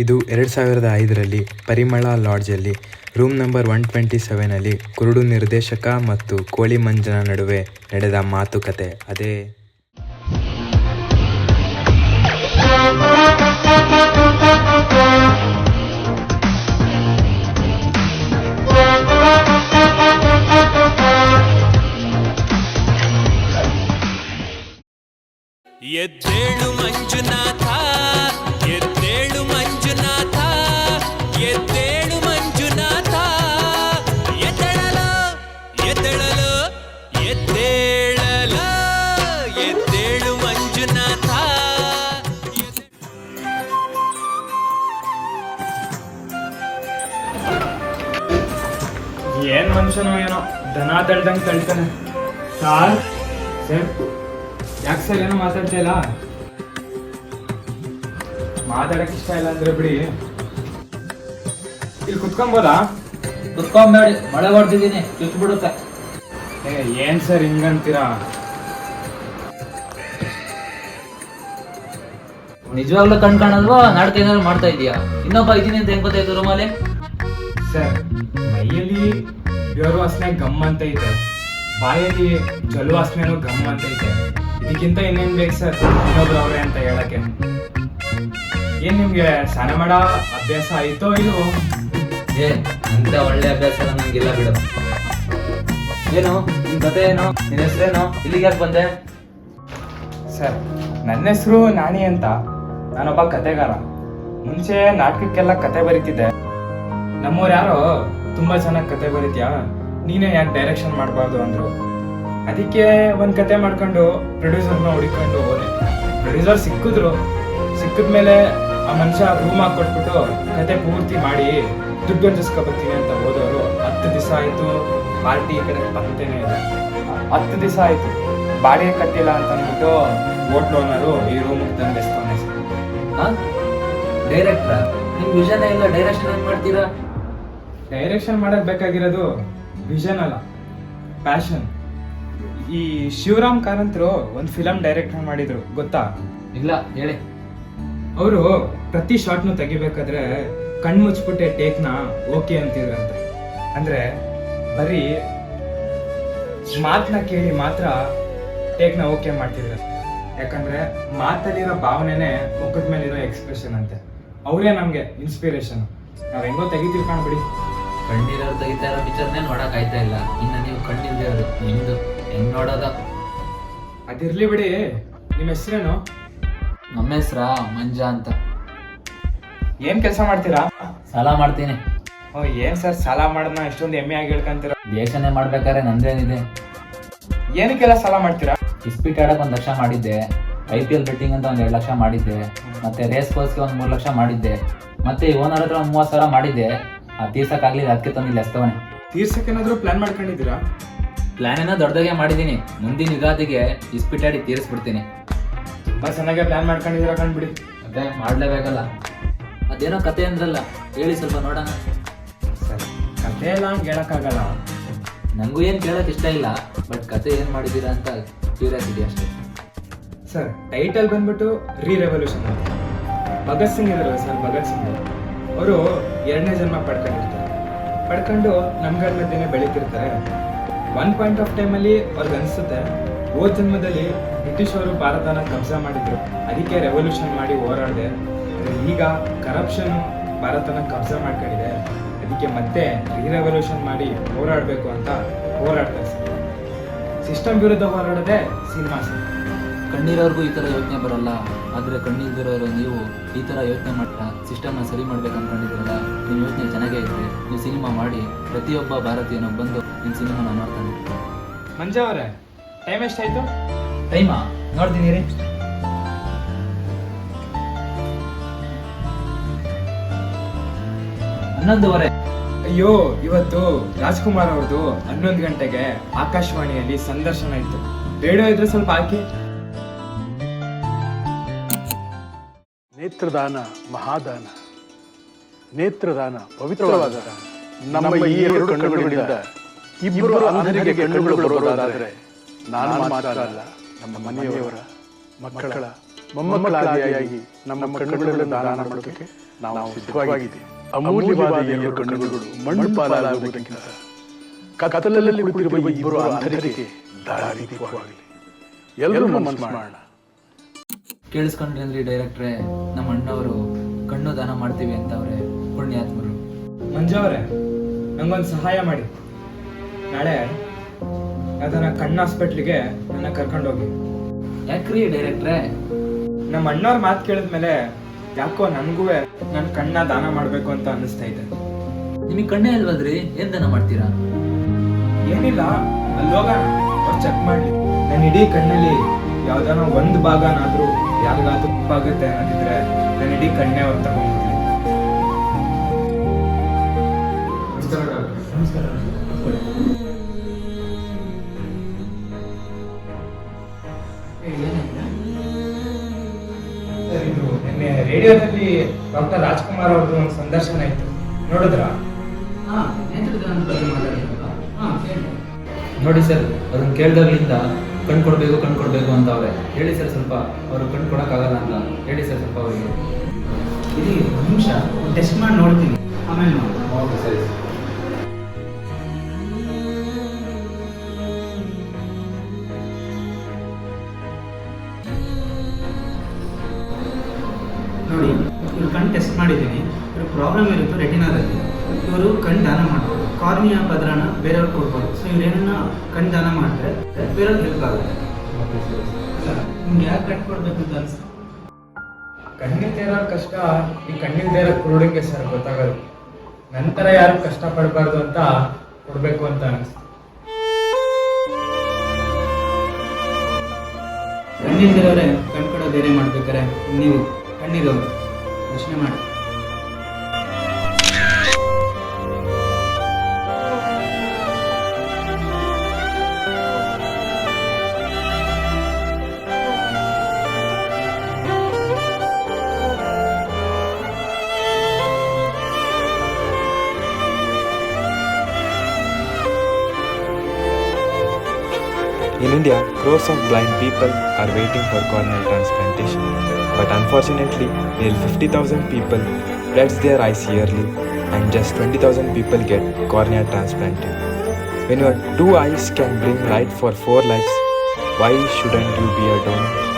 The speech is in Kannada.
ಇದು 2005ರಲ್ಲಿ ಪರಿಮಳ ಲಾಡ್ಜಲ್ಲಿ ರೂಮ್ ನಂಬರ್ 127ನಲ್ಲಿ ಕುರುಡು ನಿರ್ದೇಶಕ ಮತ್ತು ಕೋಳಿ ಮಂಜನ ನಡುವೆ ನಡೆದ ಮಾತುಕತೆ. ಅದೇ ಎದ್ದೇಳು ಮಂಜುನಾಥ, ಎದ್ದೇಳು ಮಂಜುನಾಥ, ಎದ್ದೇಳು ಮಂಜುನಾಥ, ಎದ್ದೇಳಲು ಎದ್ದೇಳಲು ಎದ್ದೇಳಲು ಎದ್ದೇಳು ಮಂಜುನಾಥ. ಏನ್ ಮನುಷ್ಯನೋ ಏನೋ ದನ ತಳ್ದಂಗೆ ತಳ್ತಾನೆ. ಸಾರ್ ಯಾಕೆ ಸರ್ ಏನೋ ಮಾತಾಡ್ತಾ ಇಲ್ಲ? ಮಾತಾಡಕ್ ಇಷ್ಟ ಇಲ್ಲ ಅಂದ್ರೆ ಬಿಡಿ, ಇಲ್ಲಿ ಕುತ್ಕೊಂಬೋದಾ? ಕುತ್ಕೊಂಬೇಡಿ, ಮಳೆ ಹೊಡ್ತಿದ್ದೀನಿ, ಚುಚ್ಬಿಡುತ್ತೆ. ಏನ್ ಸರ್ ಹಿಂಗಂತೀರಾ? ನಿಜವಾಗ್ಲೂ ಕಣ್ ಕಾಣಲ್ವಾ? ನಾಟಕ ಏನಾದ್ರು ಮಾಡ್ತಾ ಇದೀಯಾ? ಇನ್ನೊಬ್ಬ ಇದೀನಿ ಅಂತ ಹೆಂಗ್ ಗೊತ್ತಾಯ್ತು ರೂಮಲ್ಲಿ? ಸರ್, ಮೈಯಲ್ಲಿ ಪ್ಯೂರ್ ವಾಸನೆ ಗಮ್ ಅಂತ ಐತೆ, ಬಾಯಲ್ಲಿ ಜಲ್ ವಾಸನೆನೂ ಗಮ್ ಅಂತ ಐತೆ. ಇದಕ್ಕಿಂತ ಇನ್ನೇನ್ ಬೇಕು ಸರ್ ಇನ್ನೊಬ್ರು ಅವ್ರೆ ಅಂತ ಹೇಳಕ್ಕೆ? ಏನ್ ನಿಮ್ಗೆ ಸ್ನಾನ ಮಾಡೋ ಅಭ್ಯಾಸ ಆಯ್ತೋ ಇಲ್ವೋ? ಅಂತ ಒಳ್ಳೆ ಅಭ್ಯಾಸ ನಂಗಿಲ್ಲ ಬಿಡು. ಏನು ನಿನ್ ಕತೆ ಏನು? ನಿನ್ ಹೆಸರೇನು? ಇಲ್ಲಿಗೆ ಯಾಕೆ ಬಂದೆ? ಸರ್, ನನ್ನ ಹೆಸರು ನಾಣಿ ಅಂತ. ನಾನೊಬ್ಬ ಕತೆಗಾರ. ಮುಂಚೆ ನಾಟಕಕ್ಕೆಲ್ಲ ಕತೆ ಬರೀತಿದ್ದೆ. ನಮ್ಮವ್ರು ಯಾರೋ ತುಂಬಾ ಚೆನ್ನಾಗಿ ಕತೆ ಬರೀತ್ಯಾ, ನೀನೇ ಯಾಕೆ ಡೈರೆಕ್ಷನ್ ಮಾಡಬಾರ್ದು ಅಂದ್ರು. ಅದಕ್ಕೆ ಒಂದ್ ಕತೆ ಮಾಡ್ಕೊಂಡು ಪ್ರೊಡ್ಯೂಸರ್ನ ಹುಡುಕೊಂಡು ಹೋದೆ. ಪ್ರೊಡ್ಯೂಸರ್ ಸಿಕ್ಕಿದ್ಮೇಲೆ ಆ ಮನುಷ್ಯ ರೂಮ್ ಹಾಕೊಟ್ಬಿಟ್ಟು ಕತೆ ಪೂರ್ತಿ ಮಾಡಿ ದುಡ್ಡು ಅಂಜಿಸ್ಕೊಬತ್ತೀನಿ ಅಂತ ಹೋದವರು 10 ದಿವಸ ಆಯ್ತು. ಪಾರ್ಟಿ ಈ ಕಡೆ ಪತ್ತೇನೆ ಇಲ್ಲ. 10 ದಿವಸ ಆಯ್ತು ಬಾಡಿಗೆ ಕಟ್ಟಿಲ್ಲ ಅಂತ ಅಂದ್ಬಿಟ್ಟು ಹೋಟ್ಲ್ ಓನರು ಈ ರೂಮ್ ತಂದಿಸ್ತಾನೆ. ಡೈರೆಕ್ಟರ್ ನಿಮ್ ವಿಷನ್ ಇಲ್ಲ, ಡೈರೆಕ್ಷನ್ ಏನ್ ಮಾಡ್ತೀರಾ? ಡೈರೆಕ್ಷನ್ ಮಾಡಕ್ ಬೇಕಾಗಿರೋದು ವಿಷನ್ ಅಲ್ಲ, ಪ್ಯಾಷನ್. ಈ ಶಿವರಾಮ್ ಕಾರಂತರು ಒಂದು ಫಿಲಮ್ ಡೈರೆಕ್ಟ್ ಮಾಡಿದ್ರು, ಗೊತ್ತಾ? ಇಲ್ಲ, ಹೇಳಿ. ಅವರು ಪ್ರತಿ ಶಾಟ್ನು ತೆಗಿಬೇಕಾದ್ರೆ ಕಣ್ಣು ಮುಚ್ಚಿಬಿಟ್ಟೆ ಟೇಕ್ನ ಓಕೆ ಅಂತಿದ್ರಂತೆ. ಅಂದ್ರೆ ಬರೀ ಮಾತನ್ನ ಕೇಳಿ ಮಾತ್ರ ಟೇಕ್ನ ಓಕೆ ಮಾಡ್ತಿದ್ರು. ಯಾಕಂದ್ರೆ ಮಾತಲ್ಲಿರೋ ಭಾವನೆನೇ ಮುಖದ ಮೇಲಿರೋ ಎಕ್ಸ್ಪ್ರೆಷನ್ ಅಂತೆ. ಅವರೇ ನಮ್ಗೆ ಇನ್ಸ್ಪಿರೇಷನ್. ನಾವ್ ಹೆಂಗೋ ತೆಗಿತೀವಿ ಕಾಣ್ಬಿಡಿ. ಕಣ್ಣೀರವ್ರು ತೆಗಿತಾ ಇರೋ ಪಿಕ್ಚರ್ನೇ ನೋಡಕ್ ಆಯ್ತಾ ಇಲ್ಲ, ಇನ್ನ ನೀವು ಕಣ್ಣಿಲ್ದೇವ್ರು ನಿಮ್ದು ಹೆಂಗ್ ನೋಡೋದ? ಅದಿರ್ಲಿ ಬಿಡಿ, ನಿಮ್ಮ ಹೆಸರೇನು? ನಮ್ಮ ಹೆಸ್ರ ಮಂಜ ಅಂತ. ಏನ್ ಕೆಲಸ ಮಾಡ್ತೀರಾ? ಸಾಲ ಮಾಡ್ತೀನಿ. ಏನ್ ಸರ್ ಸಾಲ ಮಾಡೋದನ್ನ ಇಷ್ಟೊಂದು ಹೆಮ್ಮೆ ಆಗಿ ಹೇಳ್ಕೊಂತೀರ? ದೇಶನೇ ಮಾಡ್ಬೇಕಾದ್ರೆ ನಂದೇನಿದೆ. ಏನಕ್ಕೆಲ್ಲ ಸಾಲ ಮಾಡ್ತೀರಾ? ಇಸ್ಪೀಟ್ ಆಡಕ್ 1 ಲಕ್ಷ ಮಾಡಿದ್ದೆ, IPL ಬೆಟ್ಟಿಂಗ್ ಅಂತ 1 2 ಲಕ್ಷ ಮಾಡಿದ್ದೆ, ಮತ್ತೆ ರೇಸ್ ಕೋರ್ಸ್ಗೆ 1 3 ಲಕ್ಷ ಮಾಡಿದ್ದೆ, ಮತ್ತೆ ಈ ಓನರ್ ಹತ್ರ 30,000 ಮಾಡಿದ್ದೆ. ಆ ತೀರ್ಸಕ್ಕಾಗ್ಲಿಲ್ಲ, ಅದಕ್ಕೆ ತಂದಿಲ್ಲ ಎಸ್ತವನೆ. ತೀರ್ಸಕ್ಕೇನಾದ್ರೂ ಪ್ಲಾನ್ ಮಾಡ್ಕೊಂಡಿದ್ದೀರಾ? ಪ್ಲಾನ್ ಏನೋ ದೊಡ್ಡದಾಗೆ ಮಾಡಿದೀನಿ. ಮುಂದಿನ ಯುಗಾದಿಗೆ ಇಸ್ಪೀಟ್ ಆಡಿ ತೀರಿಸ್ಬಿಡ್ತೀನಿ. ತುಂಬಾ ಚೆನ್ನಾಗಿ ಪ್ಲಾನ್ ಮಾಡ್ಕೊಂಡಿದ್ದೀರಾ ಕಂಡ್ಬಿಡಿ. ಮತ್ತೆ ಮಾಡ್ಲೇಬೇಕಲ್ಲ. ಅದೇನೋ ಕತೆ ಅಂದ್ರಲ್ಲ, ಹೇಳಿ ಸ್ವಲ್ಪ ನೋಡೋಣ. ಸರ್, ಕತೆ ಎಲ್ಲ ಹಂಗೆ ಹೇಳಕ್ಕಾಗಲ್ಲ. ನಂಗೂ ಏನ್ ಕೇಳಕ್ ಇಷ್ಟ ಇಲ್ಲ, ಬಟ್ ಕತೆ ಏನ್ ಮಾಡಿದೀರಾ ಅಂತ ಕ್ಯೂರಿಯಾಸಿಟಿ ಅಷ್ಟೇ. ಸರ್, ಟೈಟಲ್ ಬಂದ್ಬಿಟ್ಟು ರೆವಲ್ಯೂಷನ್. ಭಗತ್ ಸಿಂಗ್ ಇದಾರಲ್ಲ ಸರ್, ಭಗತ್ ಸಿಂಗ್ ಅವರು 2ನೇ ಜನ್ಮ ಪಡ್ಕೊಂಡು ನಮ್ಗಳ ಮಧ್ಯೆ ಬೆಳೀತಿರ್ತಾರೆ. ಒನ್ ಪಾಯಿಂಟ್ ಆಫ್ ಟೈಮಲ್ಲಿ ಅವ್ರಿಗೆ ಅನಿಸುತ್ತೆ ಹೋದ ಜನ್ಮದಲ್ಲಿ ಬ್ರಿಟಿಷ್ ಅವರು ಭಾರತನ ಕಬ್ಜಾ ಮಾಡಿದ್ರು, ಅದಕ್ಕೆ ರೆವಲ್ಯೂಷನ್ ಮಾಡಿ ಹೋರಾಡಿದೆ. ಈಗ ಕರಪ್ಷನ್ ಭಾರತನ ಕಬ್ಜಾ ಮಾಡ್ಕೊಂಡಿದೆ, ಅದಕ್ಕೆ ಮತ್ತೆ ರೆವಲ್ಯೂಷನ್ ಮಾಡಿ ಹೋರಾಡಬೇಕು ಅಂತ ಹೋರಾಡ್ತಾರೆ ಸರ್. ಸಿಸ್ಟಮ್ ವಿರುದ್ಧ ಹೋರಾಡೋದೇ ಸಿನಿಮಾ ಸರ್. ಕಣ್ಣೀರವ್ರಿಗೂ ಈ ಥರ ಯೋಚನೆ ಬರಲ್ಲ, ಆದರೆ ಕಣ್ಣೀಲ್ದಿರೋರು ನೀವು ಈ ಥರ ಯೋಚನೆ ಮಾಡ್ತಾ ಸಿಸ್ಟಮ್ನ ಸರಿ ಮಾಡ್ಬೇಕು ಅಂದ್ಕೊಂಡಿದ್ದೀರಲ್ಲ, ನಿಮ್ಮ ಯೋಚನೆ ಚೆನ್ನಾಗೇ ಇದೆ. ನೀವು ಸಿನಿಮಾ ಮಾಡಿ ಪ್ರತಿಯೊಬ್ಬ ಭಾರತೀಯನ ಬಂದು ನಿಮ್ಮ ಸಿನಿಮಾನ ನೋಡ್ತಾನೆ. ಮಂಜ ಅವರೇ, ಟೈಮ್ ಎಷ್ಟಾಯ್ತು? ಟೈಮಾ ನೋಡ್ತೀನಿ ರೀ. 11:15. ಅಯ್ಯೋ, ಇವತ್ತು ರಾಜ್ಕುಮಾರ್ ಅವ್ರದ್ದು 11 ಗಂಟೆಗೆ ಆಕಾಶವಾಣಿಯಲ್ಲಿ ಸಂದರ್ಶನ ಇತ್ತು. ರೇಡಿಯೋ ಇದ್ರೆ ಸ್ವಲ್ಪ ಹಾಕಿ. ನೇತ್ರದಾನ ಮಹಾದಾನ, ನೇತ್ರದಾನ ಪವಿತ್ರವಾದ ದಾನ. ನಮ್ಮ ಈ 2 ಕಣ್ಣುಗಳಿಂದ ಇಬ್ಬರು ಅಂಧರಿಗೆ ಕಣ್ಣುಗಳು ಬರೋದಾದರೆ ನಾನು ಮಾತ್ರ ಅಲ್ಲ, ನಮ್ಮ ಮನೆಯವರ, ಮಕ್ಕಳ ಮೊಮ್ಮಕ್ಕಳಾದಿಯಾಗಿ ನಮ್ಮ ಕಣ್ಣುಗಳನ್ನು ದಾನ ಮಾಡೋದಕ್ಕೆ ನಾವು ಸಿದ್ಧವಾಗಿದ್ದೀವಿ. ಅಮೂಲ್ಯವಾದ ಎರಡು ಕಣ್ಣುಗಳು ಮಣ್ಣು ಪಾಲಾಗುವುದಕ್ಕಿಂತ ಕತ್ತಲಲ್ಲಿ ಕುಳಿತಿರುವ ಇಬ್ಬರು ಅಂಧರಿಗೆ ದಾರಿದೀಪವಾಗಲಿ. ಎಲ್ಲರೂ ಮನಸ್ಸು ಮಾಡೋಣ. ಕೇಳಿಸ್ಕೊಂಡ್ರಿ ಡೈರೆಕ್ಟ್ರೆ, ನಮ್ಮ ಅಣ್ಣವರು ಕಣ್ಣು ದಾನ ಮಾಡ್ತೀವಿ ಅಂತವ್ರೆ, ಪುಣ್ಯಾತ್ಮರು. ಮಂಜು ಅವರೇ, ನಂಗೊಂದು ಸಹಾಯ ಮಾಡಿ. ನಾಳೆ ಅದನ್ನ ಕಣ್ಣು ಹಾಸ್ಪಿಟ್ಲಿಗೆ ನನ್ನ ಕರ್ಕೊಂಡೋಗಿ. ಯಾಕ್ರಿ ಡೈರೆಕ್ಟ್ರೆ? ನಮ್ಮ ಅಣ್ಣವ್ರ ಮಾತು ಕೇಳಿದ್ಮೇಲೆ ಯಾಕೋ ನನಗೂ ನನ್ನ ಕಣ್ಣ ದಾನ ಮಾಡಬೇಕು ಅಂತ ಅನ್ನಿಸ್ತಾ ಇದೆ. ನಿಮಗೆ ಕಣ್ಣೇ ಅಲ್ವಲ್ರಿ, ಏನ್ ದಾನ ಮಾಡ್ತೀರಾ? ಏನಿಲ್ಲ, ಅಲ್ಲಿ ಹೋಗೋಣ, ಅವ್ರು ಚೆಕ್ ಮಾಡಲಿ. ನನ್ನ ಇಡೀ ಕಣ್ಣಲ್ಲಿ ಯಾವ್ದಾನ ಒಂದು ಭಾಗನಾದ್ರೂ ಯಾರಿಗಾದ್ರೂ ತಪ್ಪಾಗುತ್ತೆ ಅನ್ನೋದಿದ್ರೆ ನನ್ನ ಇಡೀ ಕಣ್ಣೇ ಅವ್ರು ತಗೊಂಡ್ಬಿಡ್ಲಿ. ನಮಸ್ಕಾರ. ಸರ್, ಇದು ನಿನ್ನೆ ರೇಡಿಯೋದಲ್ಲಿ ಡಾಕ್ಟರ್ ರಾಜ್ಕುಮಾರ್ ಅವ್ರದ್ದು ಒಂದು ಸಂದರ್ಶನ ಇತ್ತು, ನೋಡಿದ್ರಾ? ನೋಡಿ ಸರ್, ಅದನ್ನ ಕೇಳ್ದಾಗ್ಲಿಂದ ಕಣ್ ಕೊಡ್ಬೇಕು ಅಂತ ಅವ್ರೆ. ಹೇಳಿ ಸರ್ ಸ್ವಲ್ಪ, ಅವರು ಕಣ್ ಕೊಡಕ್ಕಾಗಲ್ಲ ಅಂತ ಹೇಳಿ ಸರ್ ಸ್ವಲ್ಪ ಅವರಿಗೆ. ಇರಿ ಒಂದು ನಿಮಿಷ, ಟೆಸ್ಟ್ ಮಾಡಿ ನೋಡ್ತೀನಿ, ಆಮೇಲೆ ನೋಡಿ. ಓಕೆ ಸರಿ. ನೋಡಿ, ಇವ್ರು ಕಣ್ಣು ಟೆಸ್ಟ್ ಮಾಡಿದ್ದೀನಿ. ಇವ್ರ ಪ್ರಾಬ್ಲಮ್ ಇರುತ್ತೆ ರೆಟಿನಾದಲ್ಲಿ. ಇವರು ಕಣ್ಣು ದಾನ ಮಾಡ್ಬೋದು, ಕಾರ್ನಿಯಾ ಪದರನ ಬೇರೆಯವ್ರಿಗೆ ಕೊಡ್ಬೋದು. ಸೊ ಇವ್ರೇನನ್ನ ಕಣ್ಣು ದಾನ ಮಾಡಿದ್ರೆ ಬೇರೆಯವ್ರಿಗೆ ಹೆಲ್ಪ್ ಆಗುತ್ತೆ. ನಿಮ್ಗೆ ಯಾಕೆ ಕಟ್ ಕೊಡ್ಬೇಕು ಅಂತ ಅನ್ಸುತ್ತೆ? ಕಣ್ಣಿಲ್ದೇ ಇರೋ ಕಷ್ಟ ಈ ಕಣ್ಣಿಲ್ದೇ ಇರೋ ಕುರುಡಿಗೆ ಸರ್ ಗೊತ್ತಾಗೋದು. ನಂತರ ಯಾರು ಕಷ್ಟ ಪಡಬಾರ್ದು ಅಂತ ಕೊಡ್ಬೇಕು ಅಂತ ಅನಿಸ್ತು. ಕಣ್ಣಿಲ್ದಿರೋರೆ ಕಣ್ ಕೊಡೋ ಬೇರೆ ಮಾಡ್ಬೇಕಾರೆ ನೀವು ಕಣ್ಣಿರೋರು ಯೋಚನೆ ಮಾಡಿ. In India, crores of blind people are waiting for corneal transplantation. But unfortunately, nearly 50,000 people lose their eyes yearly and just 20,000 people get cornea transplanted. When your two eyes can bring light for 4 lives, why shouldn't you be a donor?